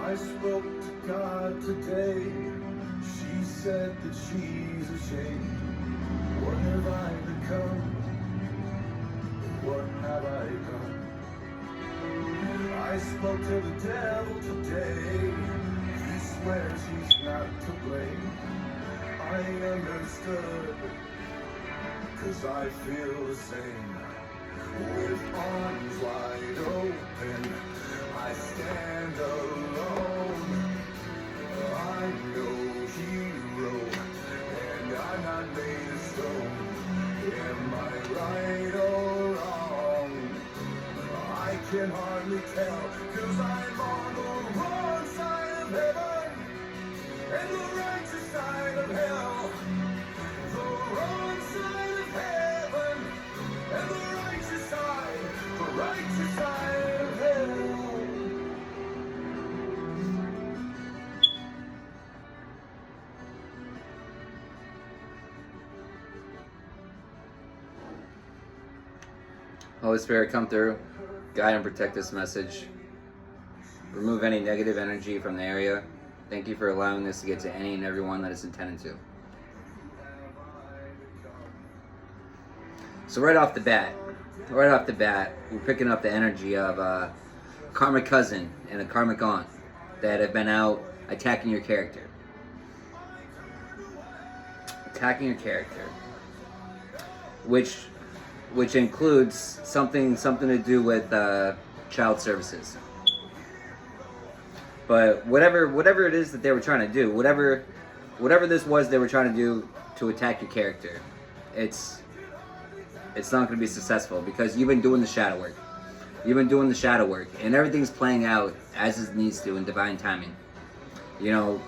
I spoke to God today. She said that she's ashamed. What have I become? What have I done? I spoke to the devil today. He swears he's not to blame. I understood, 'cause I feel the same. With arms wide open, I stand alone. I'm no hero, and I'm not made of stone. Am I right or wrong? I can hardly tell, 'cause I'm on the wrong side of heaven and the righteous side of hell. The wrong side of heaven and the righteous side of hell. Holy Spirit, come through, guide and protect this message. Remove any negative energy from the area. Thank you for allowing this to get to any and everyone that it's intended to. So right off the bat, right off the bat, we're picking up the energy of a karmic cousin and a karmic aunt that have been out attacking your character. Attacking your character. Which includes something to do with child services. But whatever it is that they were trying to do, whatever this was they were trying to do to attack your character, it's not going to be successful because you've been doing the shadow work. You've been doing the shadow work, and everything's playing out as it needs to in divine timing. You know,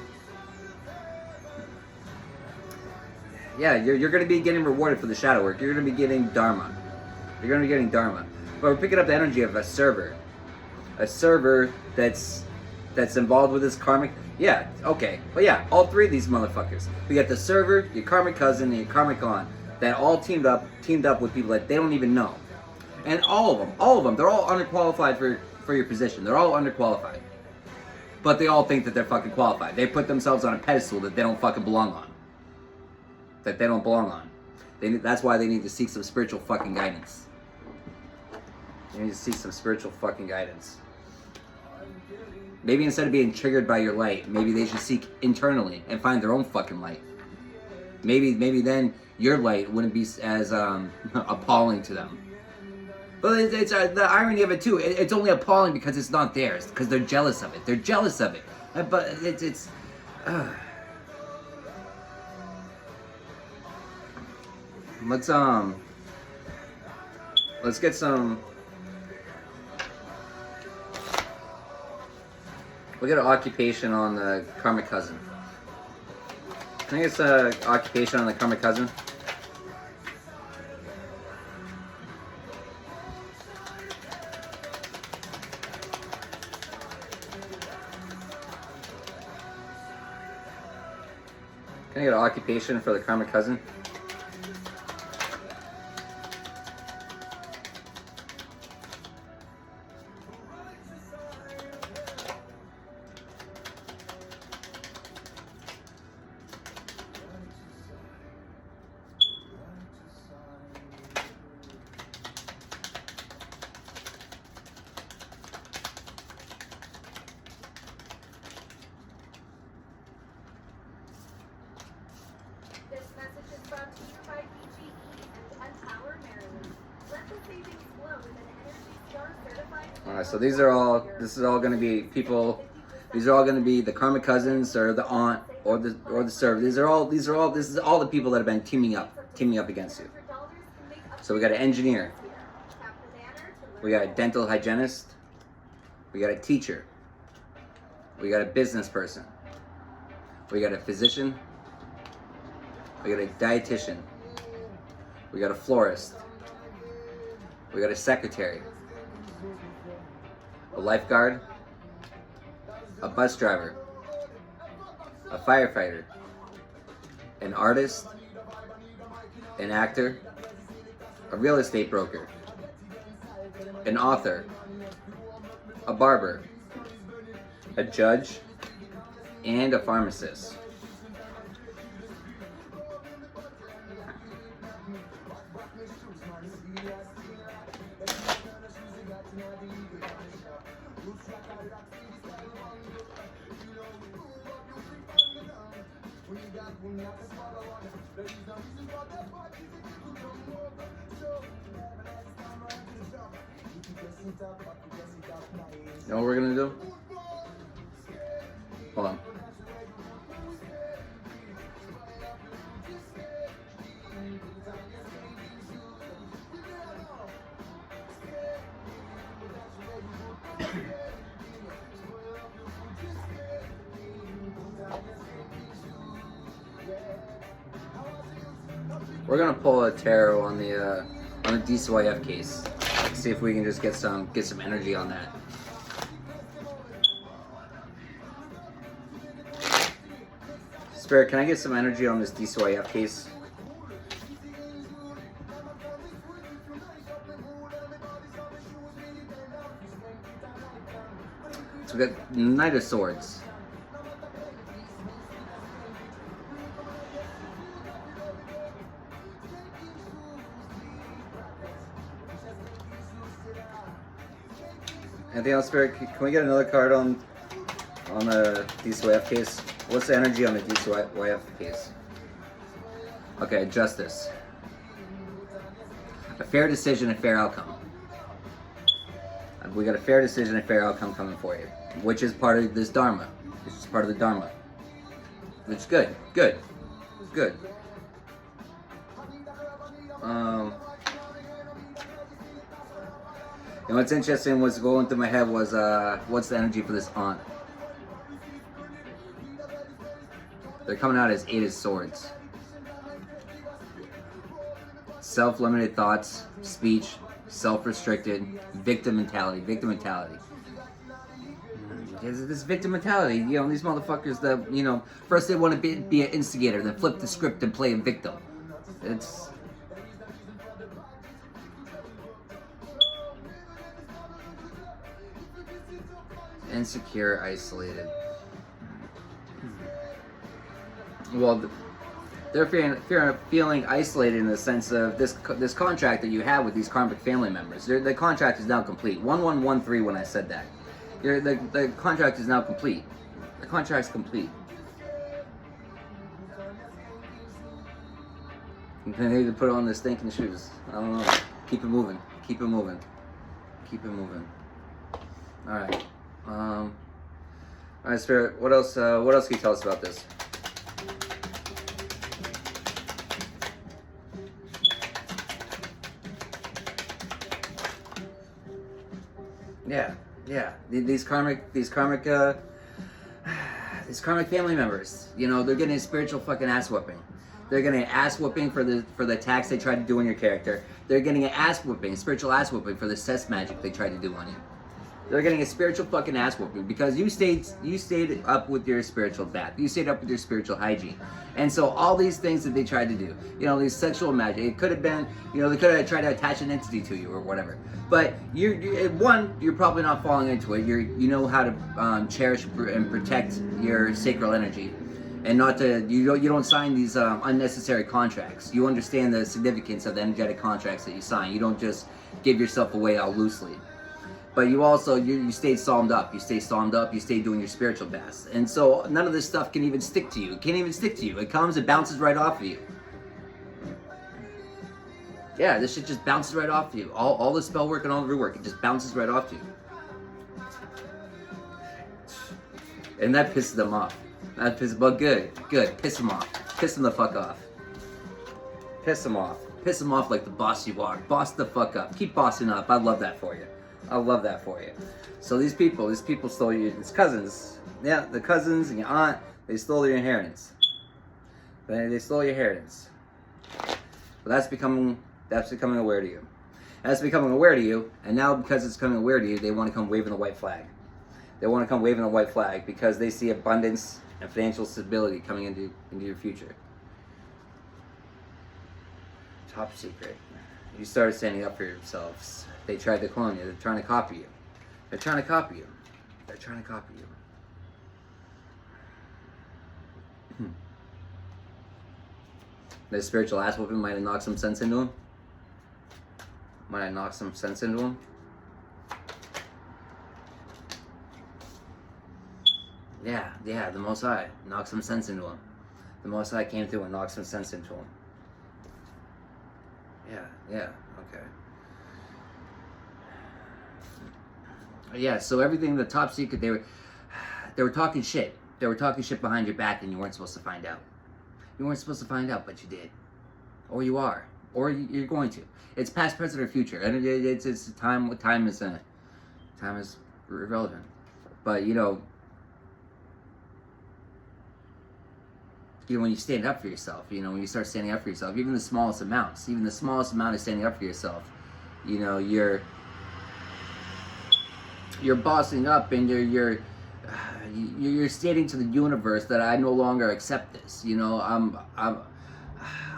yeah, you're going to be getting rewarded for the shadow work. You're going to be getting dharma. You're going to be getting dharma. But we're picking up the energy of a server that's involved with this karmic. Yeah, okay, but yeah, all three of these motherfuckers. We got the server, your karmic cousin, and your karmic aunt that all teamed up with people that they don't even know. And all of them, they're all underqualified for your position. They're all underqualified. But they all think that they're fucking qualified. They put themselves on a pedestal that they don't fucking belong on. That they don't belong on. That's why they need to seek some spiritual fucking guidance. They need to seek some spiritual fucking guidance. Maybe instead of being triggered by your light, maybe they should seek internally and find their own fucking light. Maybe then your light wouldn't be as appalling to them. But it's the irony of it too. It's only appalling because it's not theirs. Because they're jealous of it. They're jealous of it. But it's. Let's get some. We'll get an occupation on the karmic cousin. Can I get an occupation on the karmic cousin? Can I get an occupation for the karmic cousin? This message is brought to you by PGE and Unpower Maryland. Let the savings flow with an Energy Star certified. Alright, so this is all going to be people. These are all going to be the karmic cousins or the aunt or the server. This is all the people that have been teaming up against you. So we got an engineer. We got a dental hygienist. We got a teacher. We got a business person. We got a physician. We got a dietitian. We got a florist. We got a secretary. A lifeguard. A bus driver. A firefighter. An artist. An actor. A real estate broker. An author. A barber. A judge. And a pharmacist. You know what we're gonna do? Hold on. We're gonna pull a tarot on the DCYF case. See if we can just get some energy on that. Spirit, can I get some energy on this DCYF case? So we got Knight of Swords. Anything else, Spirit? Can we get another card on the DCYF case? What's the energy on the DCYF case? Okay, justice. A fair decision, a fair outcome. We got a fair decision, a fair outcome coming for you, which is part of this Dharma. Which is part of the Dharma. Which is good. Good. Good. And what's interesting was going through my head was what's the energy for this aunt? They're coming out as 8 of Swords. Self-limited thoughts, speech, self-restricted, victim mentality. This victim mentality, you know, these motherfuckers that, you know, first they want to be an instigator, then flip the script and play a victim. It's... insecure, isolated. Well, they're feeling isolated in the sense of this contract that you have with these karmic family members. The contract is now complete. 1113 when I said that. The contract is now complete. The contract's complete. You can either put on the stinking shoes. I don't know. Keep it moving. Keep it moving. Keep it moving. Alright. Alright, Spirit, what else can you tell us about this? Yeah. These karmic family members, you know, they're getting a spiritual fucking ass whooping. They're getting an ass whooping for the attacks they tried to do on your character. They're getting an ass whooping, spiritual ass whooping for the cess magic they tried to do on you. They're getting a spiritual fucking ass whooping because you stayed up with your spiritual bath. You stayed up with your spiritual hygiene. And so all these things that they tried to do, you know, these sexual magic, it could have been, you know, they could have tried to attach an entity to you or whatever. But you're probably not falling into it. You know how to cherish and protect your sacral energy, and not to you don't sign these unnecessary contracts. You understand the significance of the energetic contracts that you sign. You don't just give yourself away all loosely. But you also, you stayed psalmed up. You stay doing your spiritual baths. And so none of this stuff can even stick to you. It can't even stick to you. It comes, it bounces right off of you. Yeah, this shit just bounces right off of you. All the spell work and all the root work, it just bounces right off you. And that pisses them off. But good. Piss them off. Piss them the fuck off. Piss them off. Piss them off like the boss you are. Boss the fuck up. Keep bossing up. I love that for you. I love that for you. So these people stole you, it's cousins. Yeah, the cousins and your aunt, they stole your inheritance. They stole your inheritance. But that's becoming aware to you. That's becoming aware to you, and now because it's becoming aware to you, they want to come waving the white flag. They want to come waving the white flag because they see abundance and financial stability coming into your future. Top secret. You started standing up for yourselves. They tried to clone you. They're trying to copy you. They're trying to copy you. The spiritual ass whooping might have knocked some sense into him. Yeah, the Most High knocked some sense into him. The Most High came through and knocked some sense into him. Yeah, okay. Yeah, so everything, the top secret, they were talking shit. They were talking shit behind your back and you weren't supposed to find out. You weren't supposed to find out, but you did. Or you are. Or you're going to. It's past, present, or future. And it's time is irrelevant. But when you stand up for yourself, when you start standing up for yourself, even the smallest amount of standing up for yourself, you're bossing up and you're stating to the universe that I no longer accept this. I'm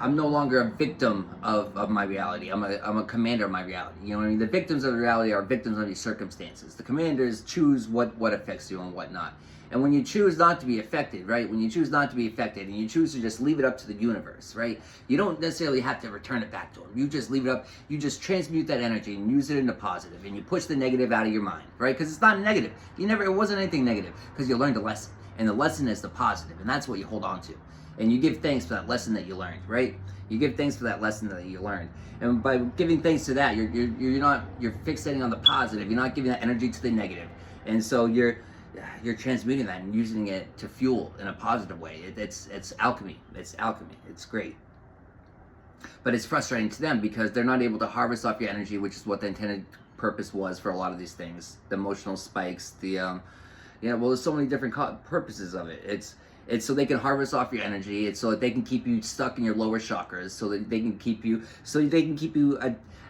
I'm no longer a victim of my reality. I'm a commander of my reality. You know what I mean? The victims of the reality are victims of these circumstances. The commanders choose what affects you and what not. And when you choose not to be affected, right? When you choose not to be affected and you choose to just leave it up to the universe, right? You don't necessarily have to return it back to them. You just leave it up. You just transmute that energy and use it into positive, and you push the negative out of your mind, right? Because it's not negative. It wasn't anything negative, because you learned a lesson. And the lesson is the positive, and that's what you hold on to. And you give thanks for that lesson that you learned, right? You give thanks for that lesson that you learned. And by giving thanks to that, you're fixating on the positive. You're not giving that energy to the negative. And so you're transmuting that and using it to fuel in a positive way. It's alchemy. It's alchemy. It's great. But it's frustrating to them because they're not able to harvest off your energy, which is what the intended purpose was for a lot of these things. The emotional spikes, there's so many different purposes of it. It's so they can harvest off your energy. It's so that they can keep you stuck in your lower chakras, so that they can keep you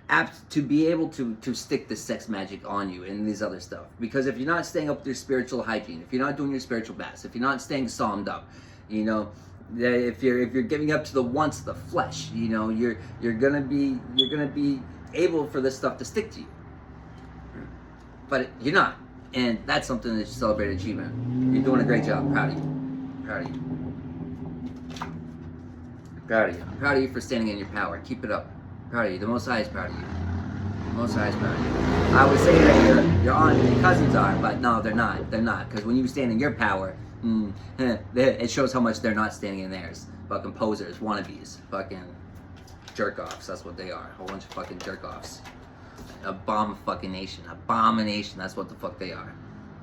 apt to be able to stick the sex magic on you and these other stuff. Because if you're not staying up with your spiritual hygiene, if you're not doing your spiritual baths, if you're not staying psalmed up, if you're giving up to the wants of the flesh, you're gonna be able for this stuff to stick to you. But you're not, and that's something that you celebrate achievement. You're doing a great job. Proud of you. Proud of you. Proud of you. I'm proud of you for standing in your power. Keep it up. Proud of you. The Most High is proud of you. The Most High is proud of you. I would say that your aunt and your cousins are, but no, they're not. They're not. Because when you stand in your power, it shows how much they're not standing in theirs. Fucking posers, wannabes, fucking jerk-offs. That's what they are. A whole bunch of fucking jerk-offs. Abomination. Abomination. That's what the fuck they are.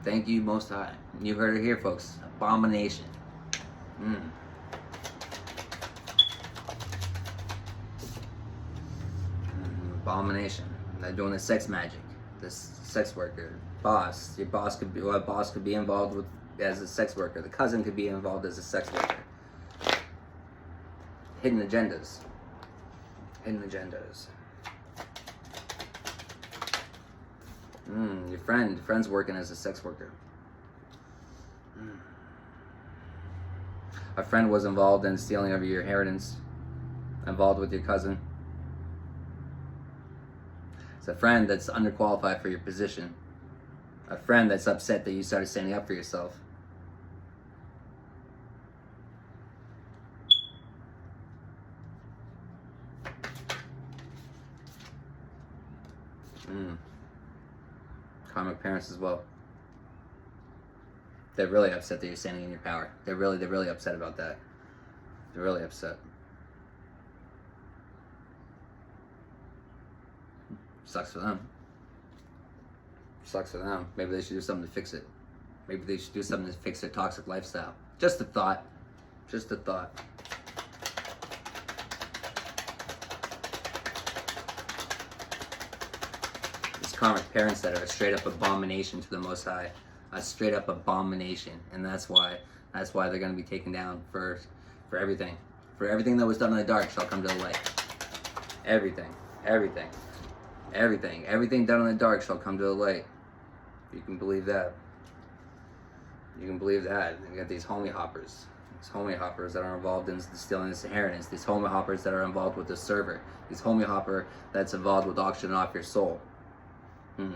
Thank you, Most High. You heard it here, folks. Abomination. Abomination. They're doing the sex magic. This sex worker, boss. Your boss could be involved with as a sex worker. The cousin could be involved as a sex worker. Hidden agendas. Hidden agendas. Your friend's working as a sex worker. A friend was involved in stealing of your inheritance, involved with your cousin. It's a friend that's underqualified for your position. A friend that's upset that you started standing up for yourself. Karmic parents as well. They're really upset that you're standing in your power. They're really upset about that. They're really upset. Sucks for them. Sucks for them. Maybe they should do something to fix it. Maybe they should do something to fix their toxic lifestyle. Just a thought. Just a thought. These karmic parents that are a straight up abomination to the Most High. A straight up abomination. And that's why they're going to be taken down for everything. For everything that was done in the dark shall come to the light. Everything. Everything. Everything. Everything done in the dark shall come to the light. You can believe that. You can believe that. You got these homie hoppers. These homie hoppers that are involved in stealing this inheritance. These homie hoppers that are involved with the server. These homie hopper that's involved with auctioning off your soul.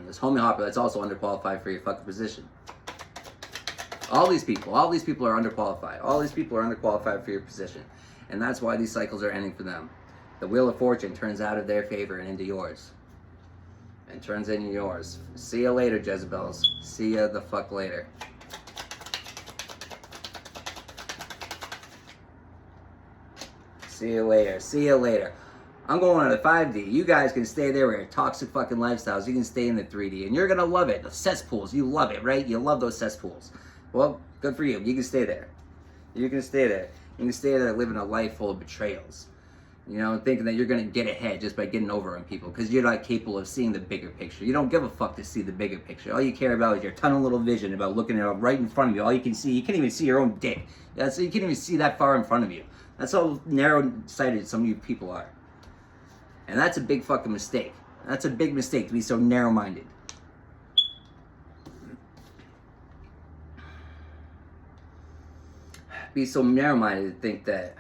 This homie hopper that's also underqualified for your fucking position. All these people are underqualified. All these people are underqualified for your position. And that's why these cycles are ending for them. The Wheel of Fortune turns out of their favor and into yours. And turns into yours. See ya later, Jezebels. See ya the fuck later. See you later. See you later. I'm going on the 5D. You guys can stay there with your toxic fucking lifestyles. You can stay in the 3D. And you're going to love it. The cesspools. You love it, right? You love those cesspools. Well, good for you. You can stay there. You can stay there. You can stay there living a life full of betrayals. You know, thinking that you're going to get ahead just by getting over on people because you're not capable of seeing the bigger picture. You don't give a fuck to see the bigger picture. All you care about is your tunnel little vision about looking at it right in front of you. All you can see, you can't even see your own dick. You can't even see that far in front of you. That's how narrow-sighted some of you people are. And that's a big fucking mistake. That's a big mistake to be so narrow-minded. Be so narrow-minded to think that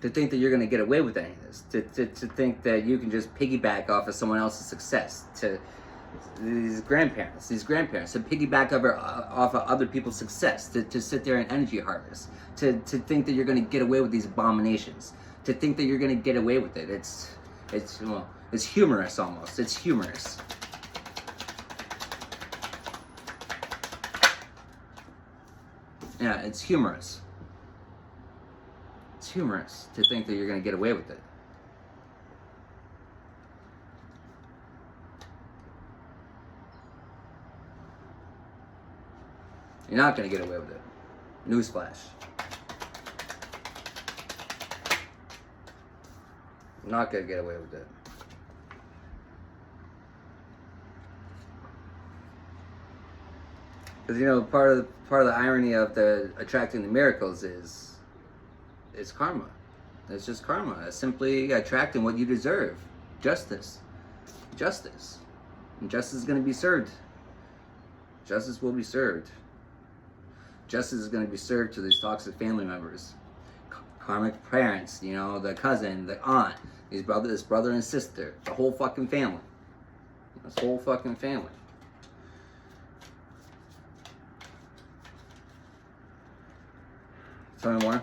To think that you're going to get away with any of this, to think that you can just piggyback off of someone else's success, to these grandparents, to piggyback off of other people's success, to sit there and energy harvest, to think that you're going to get away with these abominations, to think that you're going to get away with it. It's humorous almost. It's humorous. Yeah, it's humorous. It's humorous to think that you're going to get away with it. You're not going to get away with it. Newsflash. You're not going to get away with it. Because, you know, part of the irony of the attracting the miracles is karma. It's just karma. It's simply attracting what you deserve. Justice. Justice. And justice is going to be served. Justice will be served. Justice is going to be served to these toxic family members. Karmic parents, you know, the cousin, the aunt, this brother and sister, the whole fucking family. This whole fucking family. Tell me more.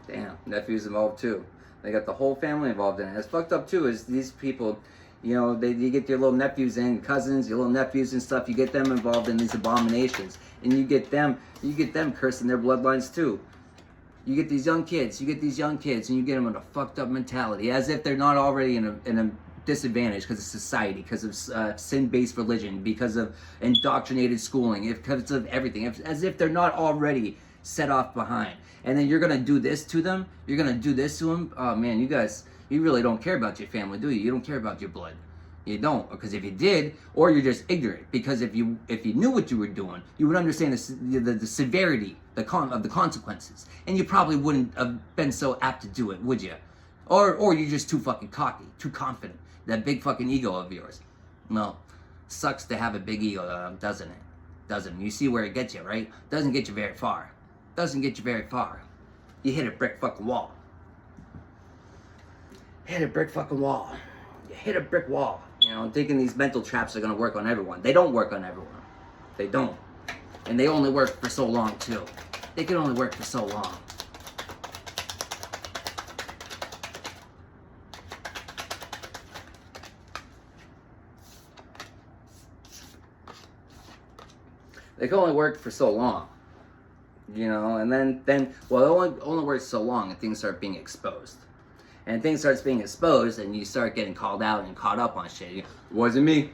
Damn, nephew's involved too. They got the whole family involved in it. It's fucked up too. Is these people, you know, you get your little nephews and cousins, your little nephews and stuff. You get them involved in these abominations, and you get them cursing their bloodlines too. You get these young kids, and you get them in a fucked up mentality, as if they're not already in a disadvantage because of society, because of sin-based religion, because of indoctrinated schooling, because of everything, as if they're not already set off behind. And then you're gonna do this to them. You're gonna do this to them. Oh man, you guys, you really don't care about your family, do you? You don't care about your blood. You don't, because if you did, or you're just ignorant. Because if you knew what you were doing, you would understand the severity, of the consequences, and you probably wouldn't have been so apt to do it, would you? Or you're just too fucking cocky, too confident. That big fucking ego of yours. No, sucks to have a big ego, doesn't it? Doesn't. You see where it gets you, right? Doesn't get you very far. Doesn't get you very far. You hit a brick fucking wall. Hit a brick fucking wall. You hit a brick wall. You know, thinking these mental traps are gonna work on everyone. They don't work on everyone. They don't. And they only work for so long too. They can only work for so long. They can only work for so long, you know, and then well, it only works so long, and things start being exposed. And things starts being exposed, and you start getting called out and caught up on shit. It wasn't me.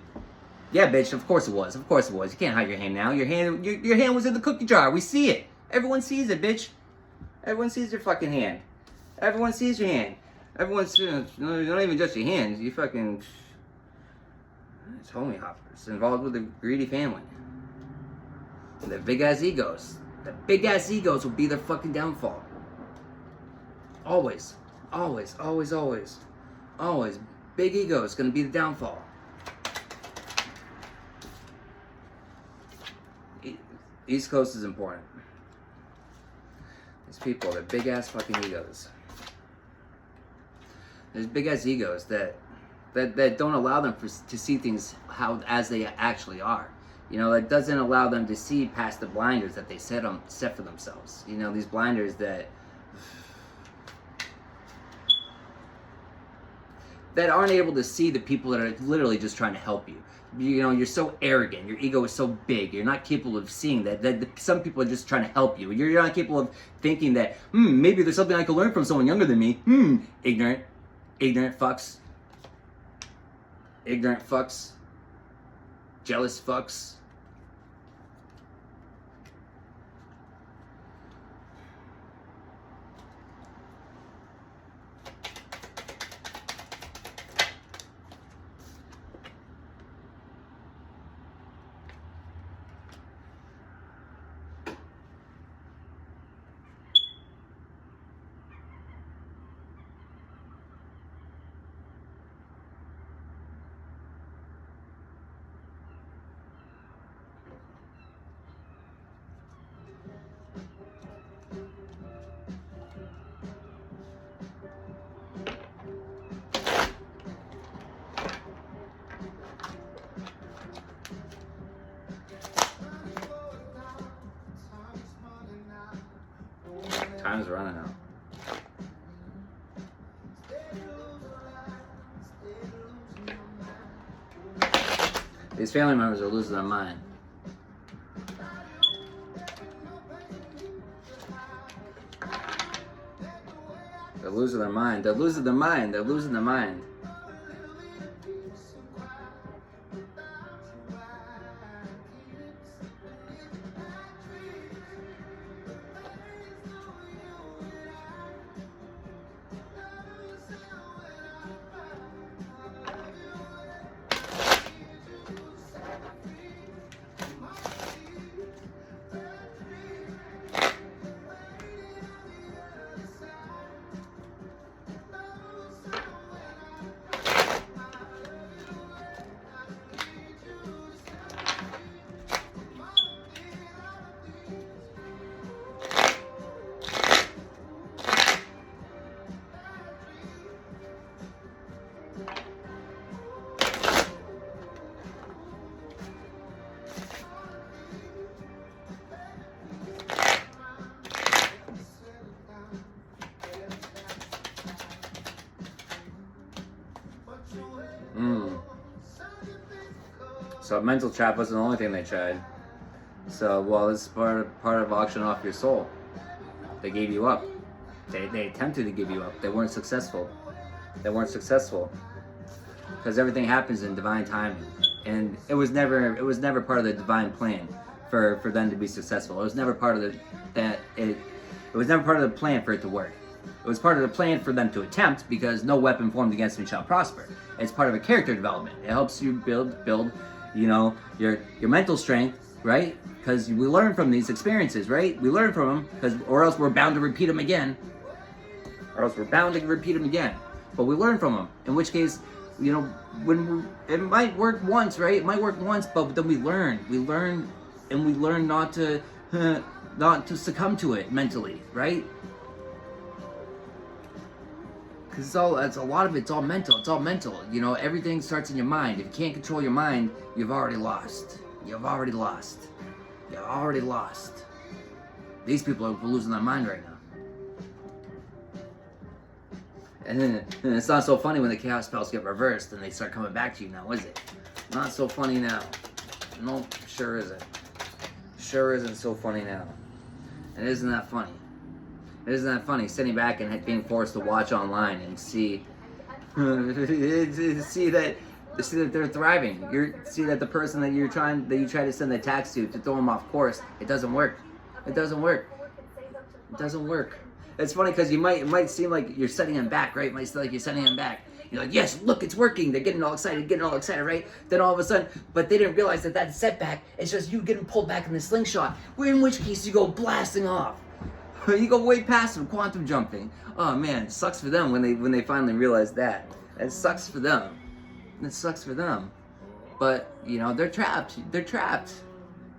Yeah, bitch. Of course it was. Of course it was. You can't hide your hand now. Your hand was in the cookie jar. We see it. Everyone sees it, bitch. Everyone sees your fucking hand. Everyone sees your hand. Everyone's not even just your hands. You fucking. It's homie hoppers involved with a greedy family. And their big ass egos. The big ass egos will be their fucking downfall. Always. Always, always, always. Always. Big ego is going to be the downfall. East Coast is important. These people, they're big ass fucking egos. There's big ass egos that don't allow them to see things as they actually are. You know, it doesn't allow them to see past the blinders that they set for themselves. You know, these blinders that aren't able to see the people that are literally just trying to help you. You know, you're so arrogant. Your ego is so big. You're not capable of seeing that some people are just trying to help you. You're not capable of thinking that, maybe there's something I can learn from someone younger than me. Ignorant fucks. Ignorant fucks. Jealous fucks. Time's running out. These family members are losing their mind. They're losing their mind. They're losing their mind. They're losing their mind. So a mental trap wasn't the only thing they tried. So, well, this is part of auctioning off your soul. They gave you up. They attempted to give you up. They weren't successful. They weren't successful. Because everything happens in divine timing. And it was never part of the divine plan for them to be successful. It was never part of it was never part of the plan for it to work. It was part of the plan for them to attempt, because no weapon formed against me shall prosper. It's part of a character development. It helps you build your mental strength, right? Because we learn from these experiences, right? We learn from them, or else we're bound to repeat them again. But we learn from them. In which case, it might work once, right? It might work once, but then we learn, and we learn not to succumb to it mentally, right? Because a lot of it's all mental. It's all mental. Everything starts in your mind. If you can't control your mind, you've already lost. These people are losing their mind right now. And it's not so funny when the chaos spells get reversed and they start coming back to you now, is it? Not so funny now. No, sure isn't. Sure isn't so funny now. And isn't that funny? Isn't that funny? Sitting back and being forced to watch online and see that they're thriving. See that the person that you try to send the tax to throw them off course, it doesn't work. It doesn't work. It's funny because it might seem like you're setting them back, right? It might seem like you're setting them back. You're like, yes, look, it's working. They're getting all excited, right? Then all of a sudden, but they didn't realize that setback is just you getting pulled back in the slingshot. In which case you go blasting off. You go way past them, quantum jumping. Oh man, it sucks for them when they finally realize that. It sucks for them. But they're trapped. They're trapped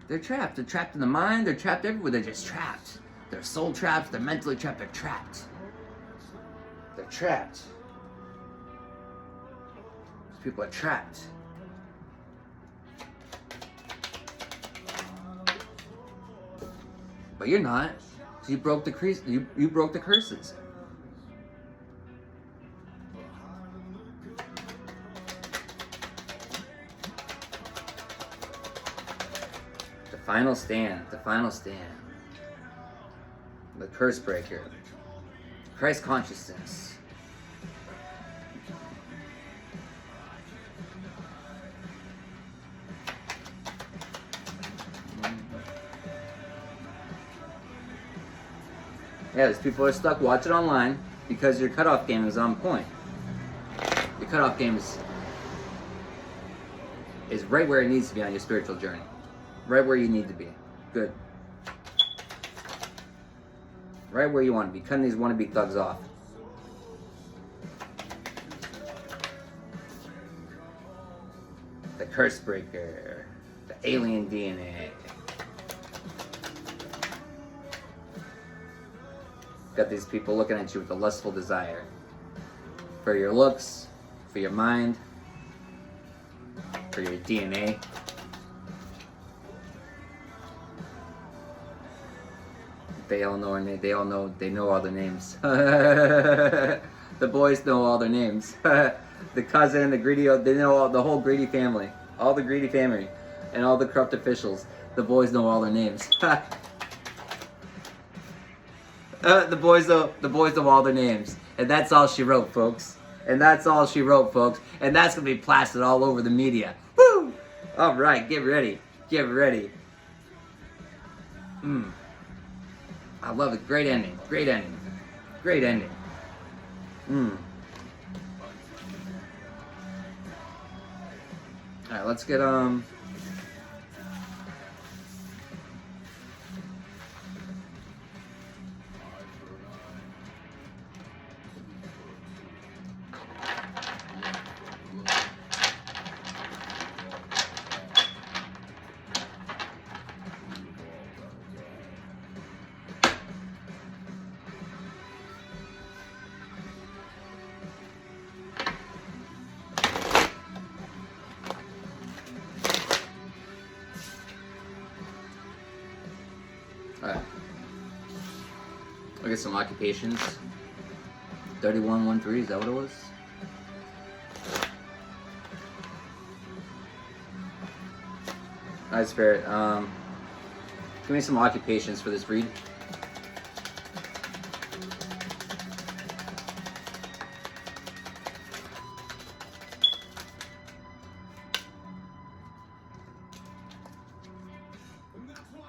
in the mind. They're trapped everywhere. They're just trapped. They're soul trapped. They're mentally trapped. They're trapped. These people are trapped. But you're not. You broke the you broke the curses. The final stand. The curse breaker. Christ consciousness. Yeah, these people are stuck watching online because your cutoff game is on point. Your cutoff game is right where it needs to be on your spiritual journey. Right where you need to be. Good. Right where you want to be. Cutting these wannabe thugs off. The curse breaker. The alien DNA. Got these people looking at you with a lustful desire for your looks, for your mind, for your DNA. They all know our name. They know all their names. The boys know all their names. The cousin, the Greedy, they know all, the whole Greedy family. All the Greedy family. And all the corrupt officials. The boys know all their names. The boys know all their names. And that's all she wrote, folks. And that's all she wrote, folks. And that's going to be plastered all over the media. Woo! All right, get ready. Get ready. I love it. Great ending. Great ending. Great ending. Alright, let's get look at some occupations. 3113, is that what it was? Alright, Spirit. Give me some occupations for this breed.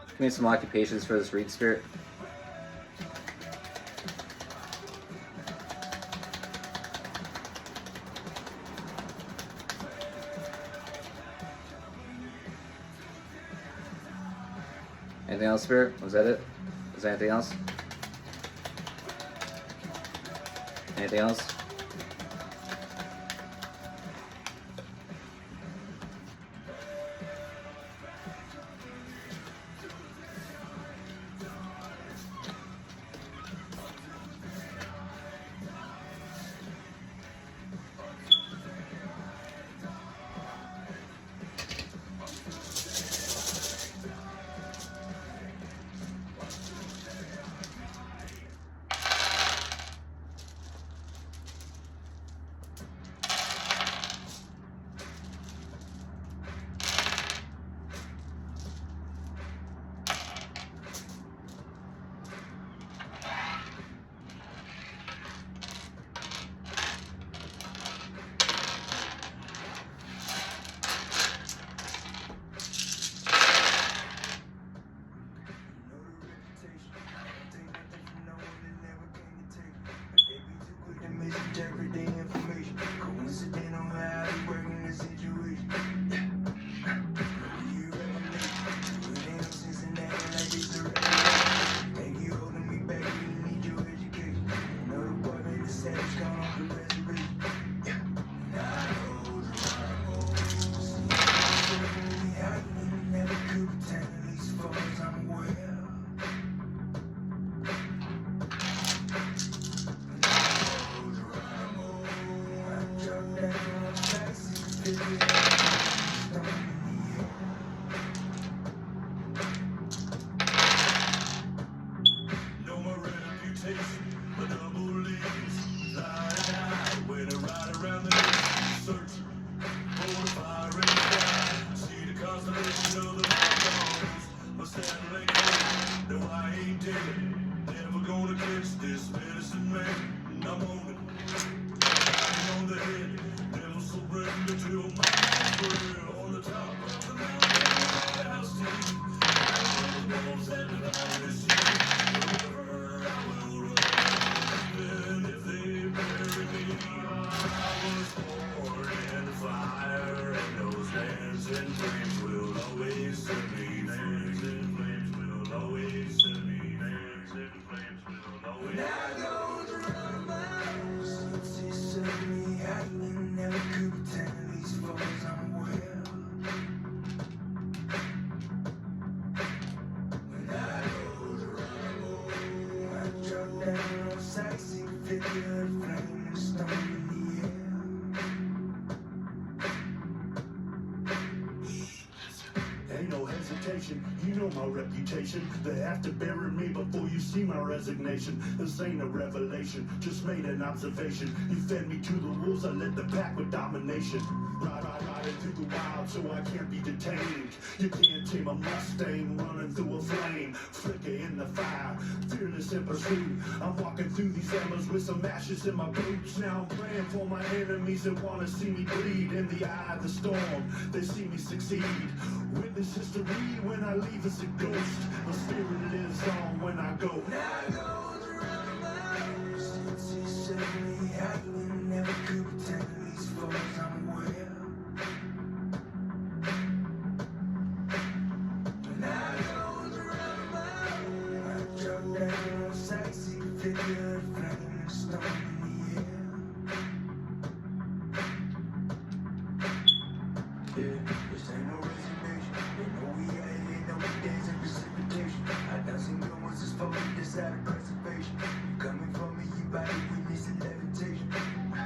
Give me some occupations for this breed, Spirit. Anything else, Spirit? Was that it? Was there anything else? Anything else? Ain't no hesitation, you know my reputation. They have to bury me before you see my resignation. This ain't a revelation, just made an observation. You fed me to the wolves, I led the pack with domination. Riding through the wild so I can't be detained. You can't tame a Mustang running through a flame. Flicker in the fire, fearless in pursuit. I'm walking through these embers with some ashes in my boots. Now I'm praying for my enemies that wanna see me bleed. In the eye of the storm, they see me succeed. Witness history when I leave as a ghost. My spirit lives on when I go. Now goes around the miles. Since he set me out, you never could pretend these folks unaware. Now goes around the miles. I drop down, sexy figure, flame, stone in the air. Yeah, this ain't no resignation. They know we out here, ain't no days of precipitation. I done seen good ones just fucking this out of preservation. You coming for me, you better witness the levitation. No,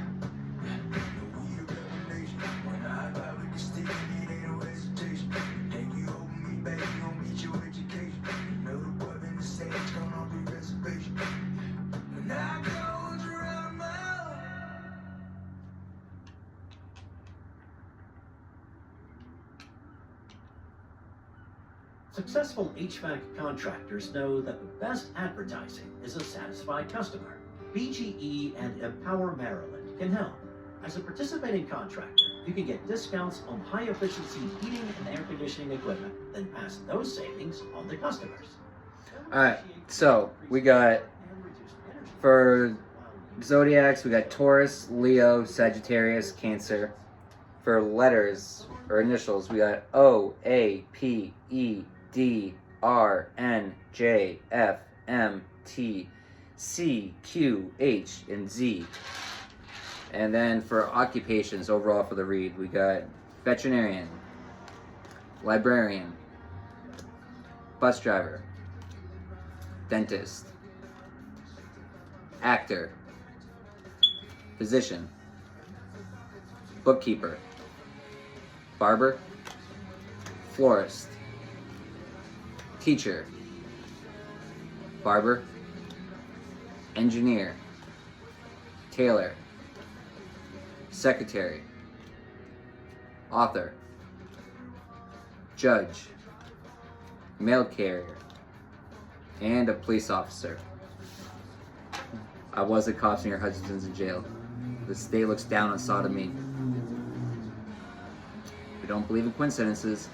we a revelation. When I hop out with the stick, it ain't no hesitation. Think you open me, baby, you gon' get your education. You know the weapon, the stage, gone on the reservation. When I goes around my Successful HVAC contractors know that the best advertising is a satisfied customer. BGE and Empower Maryland can help. As a participating contractor, you can get discounts on high-efficiency heating and air conditioning equipment, then pass those savings on to customers. Alright, so we got, for zodiacs, we got Taurus, Leo, Sagittarius, Cancer. For letters or initials, we got O, A, P, E, D, R, N, J, F, M, T, C, Q, H, and Z. And then for occupations overall for the read, we got veterinarian, librarian, bus driver, dentist, actor, physician, bookkeeper, barber, florist, teacher, barber, engineer, tailor, secretary, author, judge, mail carrier, and a police officer. I was a cop and your husband's in jail. The state looks down on sodomy. We don't believe in coincidences.